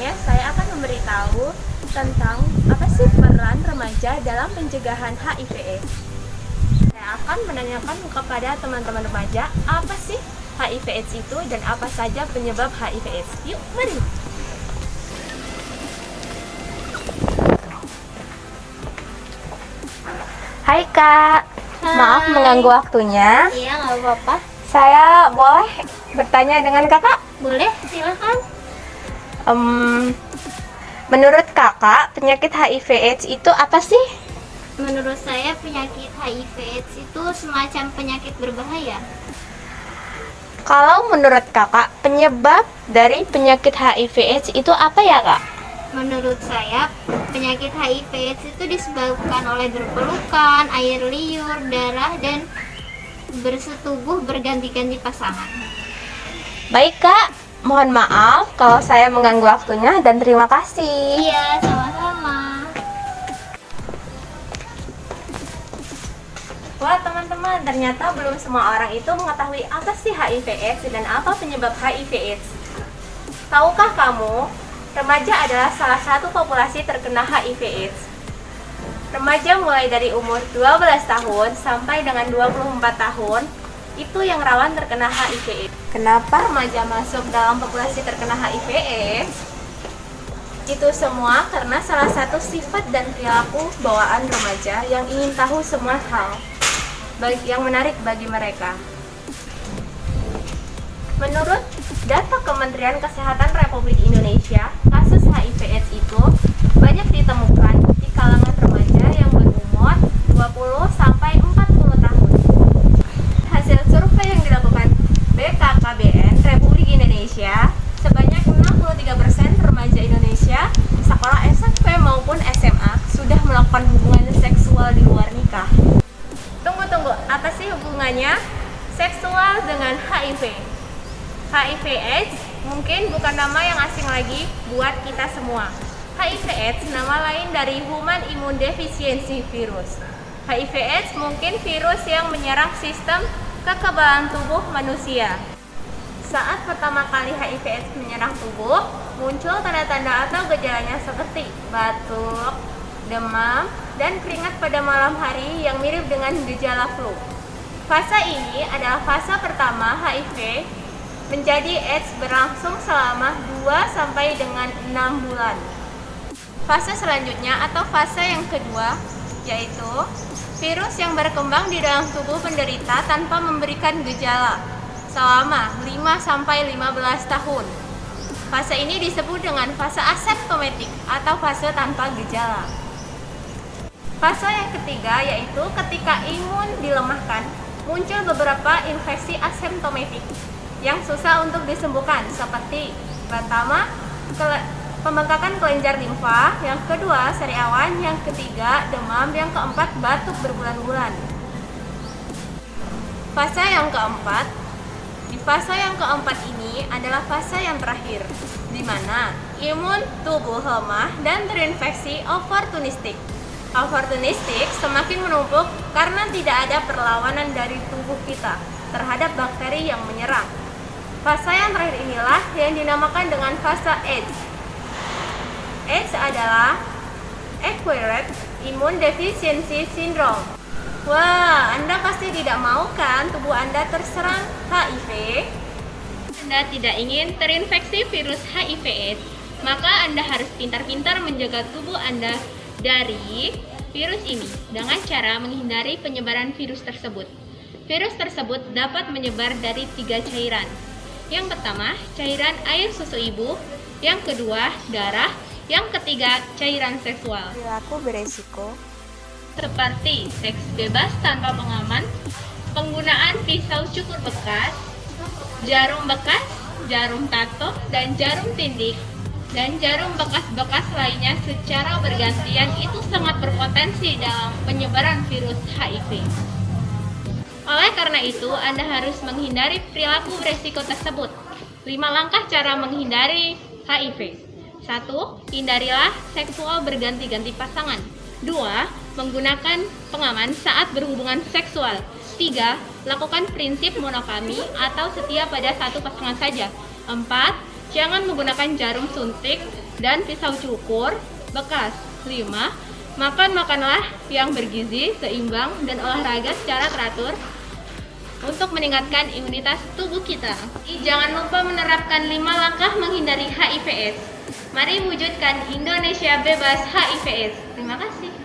ini saya akan memberitahu tentang apa sih peran remaja dalam pencegahan HIV/AIDS. Saya akan menanyakan kepada teman-teman remaja apa sih HIV/AIDS itu dan apa saja penyebab HIV/AIDS. Yuk, mari. Hai Kak, maaf mengganggu waktunya. Iya, nggak apa-apa. Saya boleh bertanya dengan Kakak? Boleh, silakan. Menurut Kakak, penyakit HIV/AIDS itu apa sih? Menurut saya penyakit HIV/AIDS itu semacam penyakit berbahaya. Kalau menurut Kakak, penyebab dari penyakit HIV/AIDS itu apa ya Kak? Menurut saya penyakit HIV/AIDS itu disebabkan oleh berpelukan, air liur, darah, dan bersetubuh berganti-ganti pasangan. Baik Kak, mohon maaf kalau saya mengganggu waktunya dan terima kasih. Iya, sama-sama. Wah teman-teman, ternyata belum semua orang itu mengetahui apa sih HIV/AIDS dan apa penyebab HIV/AIDS. Tahukah kamu, remaja adalah salah satu populasi terkena HIV/AIDS. Remaja mulai dari umur 12 tahun sampai dengan 24 tahun itu yang rawan terkena HIV/AIDS. Kenapa remaja masuk dalam populasi terkena HIV/AIDS? Itu semua karena salah satu sifat dan perilaku bawaan remaja yang ingin tahu semua hal yang menarik bagi mereka. Menurut data Kementerian Kesehatan Republik Indonesia, kasus HIV/AIDS itu banyak ditemukan di kalangan remaja yang berumur 20 sampai 40 tahun. Hasil survei yang dilakukan BKKBN Republik Indonesia, sebanyak 63% remaja Indonesia sekolah SMP maupun SMA sudah melakukan hubungan seksual di luar nikah. Tunggu, apa sih hubungannya seksual dengan HIV? HIV/AIDS mungkin bukan nama yang asing lagi buat kita semua. HIV/AIDS nama lain dari Human Immunodeficiency Virus. HIV/AIDS mungkin virus yang menyerang sistem kekebalan tubuh manusia. Saat pertama kali HIV/AIDS menyerang tubuh, muncul tanda-tanda atau gejalanya seperti batuk, demam, dan keringat pada malam hari yang mirip dengan gejala flu. Fase ini adalah fase pertama HIV menjadi AIDS berlangsung selama 2 sampai dengan 6 bulan. Fase selanjutnya atau fase yang kedua yaitu virus yang berkembang di dalam tubuh penderita tanpa memberikan gejala selama 5 sampai 15 tahun. Fase ini disebut dengan fase asemptomatik atau fase tanpa gejala. Fase yang ketiga yaitu ketika imun dilemahkan, muncul beberapa infeksi asemptomatik yang susah untuk disembuhkan seperti pertama pembengkakan kelenjar limfa, yang kedua sariawan, yang ketiga demam, yang keempat batuk berbulan-bulan. Di fase yang keempat ini adalah fase yang terakhir, di mana imun tubuh lemah dan terinfeksi opportunistik. Opportunistik semakin menumpuk karena tidak ada perlawanan dari tubuh kita terhadap bakteri yang menyerang. Fase yang terakhir inilah yang dinamakan dengan fase AIDS. AIDS adalah Acquired Immune Deficiency Syndrome. Wah, Anda pasti tidak mau kan tubuh Anda terserang HIV? Anda tidak ingin terinfeksi virus HIV/AIDS, maka Anda harus pintar-pintar menjaga tubuh Anda dari virus ini dengan cara menghindari penyebaran virus tersebut. Virus tersebut dapat menyebar dari 3 cairan. Yang pertama, cairan air susu ibu. Yang kedua, darah. Yang ketiga, cairan seksual. Perilaku beresiko Seperti seks bebas tanpa pengaman, penggunaan pisau cukur bekas, jarum bekas, jarum tato, dan jarum tindik, dan jarum bekas-bekas lainnya secara bergantian itu sangat berpotensi dalam penyebaran virus HIV. Oleh karena itu, Anda harus menghindari perilaku beresiko tersebut. 5 langkah cara menghindari HIV. 1. Hindarilah seksual berganti-ganti pasangan. 2. Menggunakan pengaman saat berhubungan seksual. 3. Lakukan prinsip monogami atau setia pada satu pasangan saja. 4. Jangan menggunakan jarum suntik dan pisau cukur bekas. 5. Makan makanlah yang bergizi, seimbang, dan olahraga secara teratur untuk meningkatkan imunitas tubuh kita. Jangan lupa menerapkan 5 langkah menghindari HIV/AIDS. Mari wujudkan Indonesia bebas HIV/AIDS. Terima kasih.